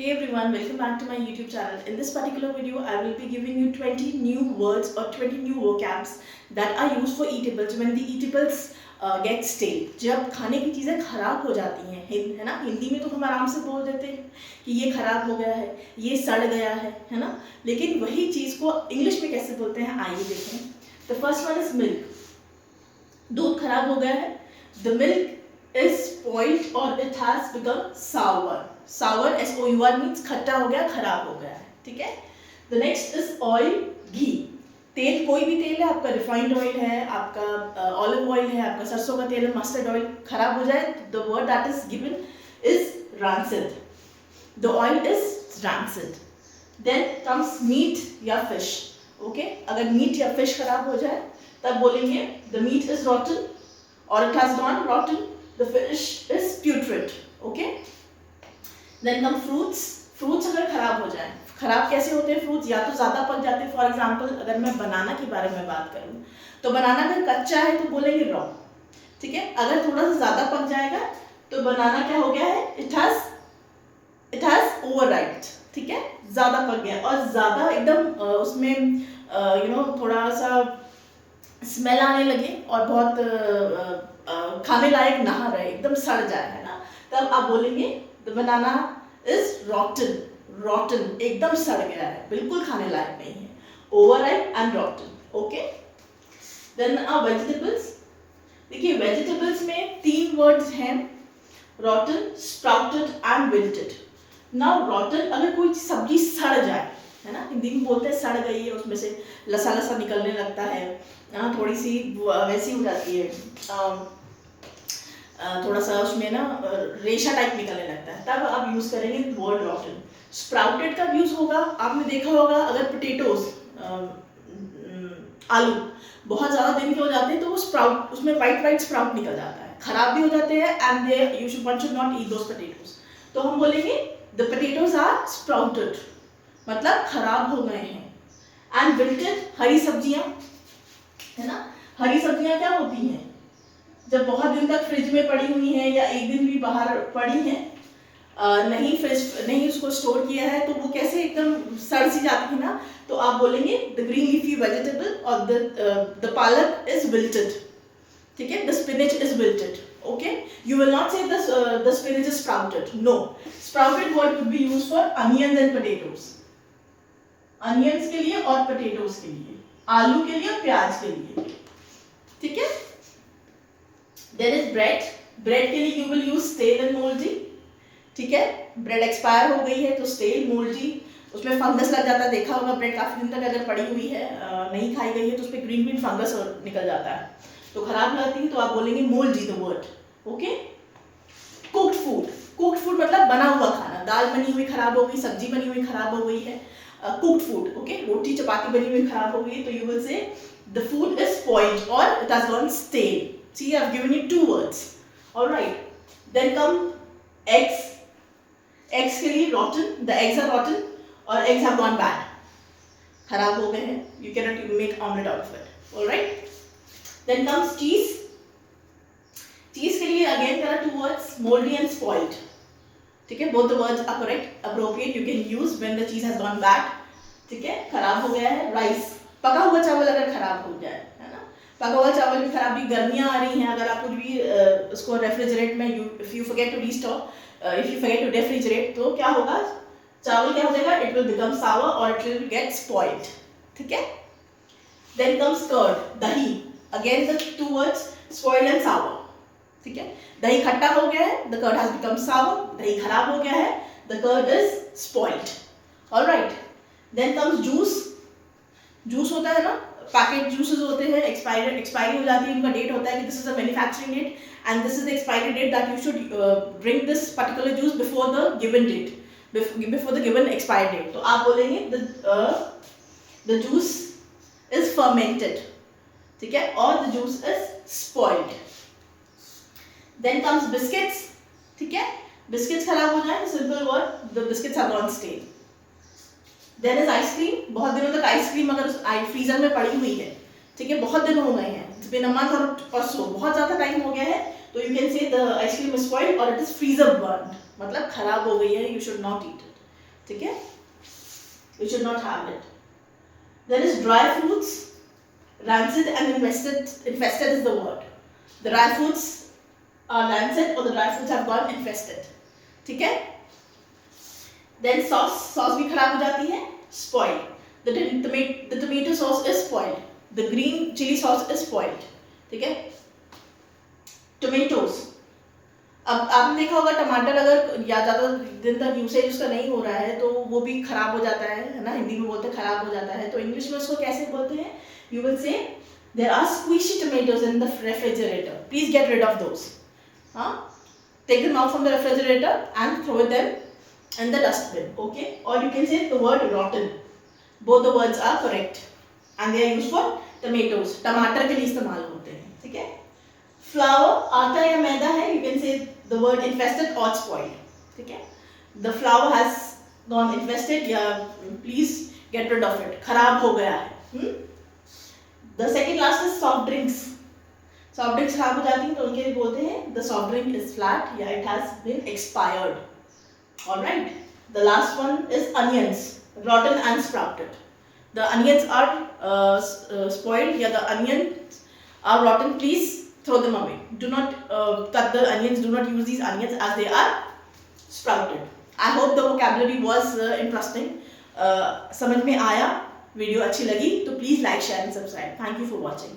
Hey everyone, welcome back to my YouTube channel. In this particular video, I will be giving you 20 new words or 20 new vocabs that are used for eatables when the eatables get stale. जब खाने की चीज़ें खराब हो जाती हैं, है ना? हिंदी में तो हम आराम से बोल देते हैं कि ये खराब हो गया है, ये सड़ गया है ना? लेकिन वही चीज़ को इंग्लिश में कैसे बोलते हैं, आइए देखें. The first one is milk. दूध खराब हो गया है. The milk is spoiled or it has become sour. Sour SOUR means खट्टा हो गया, खराब हो गया है. ठीक है. The next is oil, घी. तेल, कोई भी तेल है, आपका रिफाइंड ऑयल है, आपका ऑलिव ऑयल है, आपका सरसों का तेल है, मस्टर्ड ऑयल खराब हो जाए, the word that is given is rancid. The oil is rancid. Then comes meat या fish. Okay? अगर meat या fish खराब हो जाए तब बोलेंगे the meat is rotten or it has gone rotten. The fish is putrid. Okay? Then come fruits. Fruits अगर खराब हो जाए, खराब कैसे होते हैं फ्रूट्स? या तो ज़्यादा पक जाते हैं. फॉर एग्जाम्पल अगर मैं बनाना के बारे में बात करूँ तो बनाना अगर कच्चा है तो बोलेंगे रॉ. ठीक है. अगर थोड़ा सा ज़्यादा पक जाएगा तो बनाना क्या हो गया है? It has overriped. ठीक है. ज़्यादा पक गया और ज़्यादा एकदम उसमें थोड़ा सा स्मेल आने लगे और बहुत खाने लायक ना रहे, एकदम सड़ जाए, है ना? तब आप बोलेंगे द बनाना इज रॉटन. रॉटन एकदम सड़ गया है, बिल्कुल खाने लायक नहीं है. Overripe and rotten. Okay. Then vegetables. देखिए वेजिटेबल्स में 3 वर्ड्स हैं, rotten, sprouted and wilted. Now rotten अगर कोई सब्जी सड़ जाए, है ना, हिंदी में बोलते हैं सड़ गई है, उसमें से लसा लसा निकलने लगता है, थोड़ी सी वैसी हो जाती है, थोड़ा सा उसमें ना रेशा टाइप निकलने लगता है, तब आप यूज़ करेंगे वर्ड रॉटन. स्प्राउटेड का यूज़ होगा, आपने देखा होगा अगर पोटैटोज आलू बहुत ज़्यादा दिन के हो जाते हैं तो वो स्प्राउट, उसमें वाइट स्प्राउट निकल जाता है, खराब भी हो जाते हैं and one should not eat those potatoes. तो हम बोलेंगे द पोटैटोज आर स्प्राउटेड, मतलब खराब हो गए हैं. एंड विल्टेड, हरी सब्जियां, है ना. हरी सब्जियां क्या होती हैं? जब बहुत दिन तक फ्रिज में पड़ी हुई हैं या एक दिन भी बाहर पड़ी हैं, नहीं उसको स्टोर किया है, तो वो कैसे एकदम सड़ सी जाती है ना. तो आप बोलेंगे द ग्रीन लीफी वेजिटेबल और द पालक इज विल्टेड. ठीक है. The spinach is wilted. Okay. You will not say the spinach is sprouted. No. Sprouted word would be used for onions and potatoes. Onions के लिए और potatoes के लिए, आलू के लिए और प्याज के लिए. ठीक है. There is bread. ब्रेड के लिए you will use stale and mouldy. ठीक है. ब्रेड एक्सपायर हो गई है तो स्टेल, मोल्डी, उसमें फंगस लग जाता है. देखा होगा ब्रेड काफी दिन तक अगर पड़ी हुई है, नहीं खाई गई है, तो उसमें ग्रीन ग्रीन फंगस निकल जाता है, तो खराब लगती है, तो आप बोलेंगे mouldy the word. Okay. Cooked food. Cooked food मतलब बना हुआ खाना, दाल बनी हुई खराब हो गई, सब्जी बनी हुई खराब हो गई है. Cooked food. Okay. रोटी चपाती बनी हुई खराब हो गई, तो you will say the food is spoiled or it has gone stale. See, I have given you 2 words. All right. Then come eggs. Eggs के लिए rotten. The eggs are rotten or eggs have gone bad. खराब हो गए हैं. You cannot make omelette out of it. All right. Then comes cheese. Cheese के लिए again there are 2 words, moldy and spoiled. ठीक है. Both the words are correct, appropriate, you can use when the चीज has gone bad. ठीक है. खराब हो गया है. राइस, पका हुआ चावल अगर खराब हो जाए, है ना, पका हुआ चावल भी खराब. भी गर्मियां आ रही हैं, अगर आप कुछ भी उसको रेफ्रिजरेट में if you forget to restore, if you forget to refrigerate, तो क्या होगा? चावल क्या हो जाएगा? इट विल बिकम सावर और इट विल गेट स्पॉइल्ड. ठीक है. देन कम्स कर्ड, दही. Again the 2 words, spoiled and sour. ठीक है. दही खट्टा हो गया है, the curd has become sour. दही खराब हो गया है, the curd is spoiled. Alright. Then comes juice. Juice होता है ना, पैकेट जूसेस होते हैं, एक्सपायरी हो जाती है, उनका डेट होता है कि this is the manufacturing date and this is the expiry date that you should drink this particular juice before the given date, before the given expiry date. तो आप बोलेंगे द जूस इज फर्मेंटेड. ठीक है. और the juice is spoiled. Then comes biscuits. ठीक है. Biscuits खराब हो जाए, simple word, the biscuits have gone stale. Then is ice cream. बहुत दिनों तक आइसक्रीम अगर फ्रीजर में पड़ी हुई है, ठीक है, बहुत दिन हो गए हैं, इट्स बीन अ मंथ और सो, बहुत ज़्यादा टाइम हो गया है, तो you can say the ice cream is spoiled और इट इज फ्रीजर बर्न्ड, मतलब खराब हो गई है, you should not eat it. ठीक है, we should not have it. There is dry fruits, rancid and infested is the word. The dry fruits are rancid or the dry fruits have gone infested. ठीक है. Then sauce भी खराब हो जाती है, spoiled. The tomato sauce is spoiled. The green chili sauce is spoiled. ठीक है. Tomatoes. अब आपने देखा होगा टमाटर अगर या ज़्यादा दिन तक यूसेज उसका नहीं हो रहा है तो वो भी खराब हो जाता है ना. हिंदी में बोलते हैं खराब हो जाता है, तो इंग्लिश में उसको कैसे बोलते हैं? You will say there are squishy tomatoes in the refrigerator, please get rid of those. Take them out from the refrigerator and throw them in the dustbin, okay? Or you can say the word rotten. Both the words are correct and they are used for tomatoes. टमाटर के लिए इस्तेमाल होते हैं, ठीक है. Flour, आटा या मैदा है, you can say the word infested or spoiled, ठीक है. The flour has gone infested, yeah, please get rid of it. खराब हो गया है. The second last is soft drinks. Soft drinks खराब हो जाती हैं तो उनके लिए बोलते हैं the soft drink is flat या it has been expired. All right. The last one is onions, rotten and sprouted. The onions are spoiled या the onions are rotten. Please throw them away. Do not cut the onions. Do not use these onions as they are sprouted. I hope the vocabulary was interesting. समझ में आया, video अच्छी लगी तो please like share and subscribe. Thank you for watching.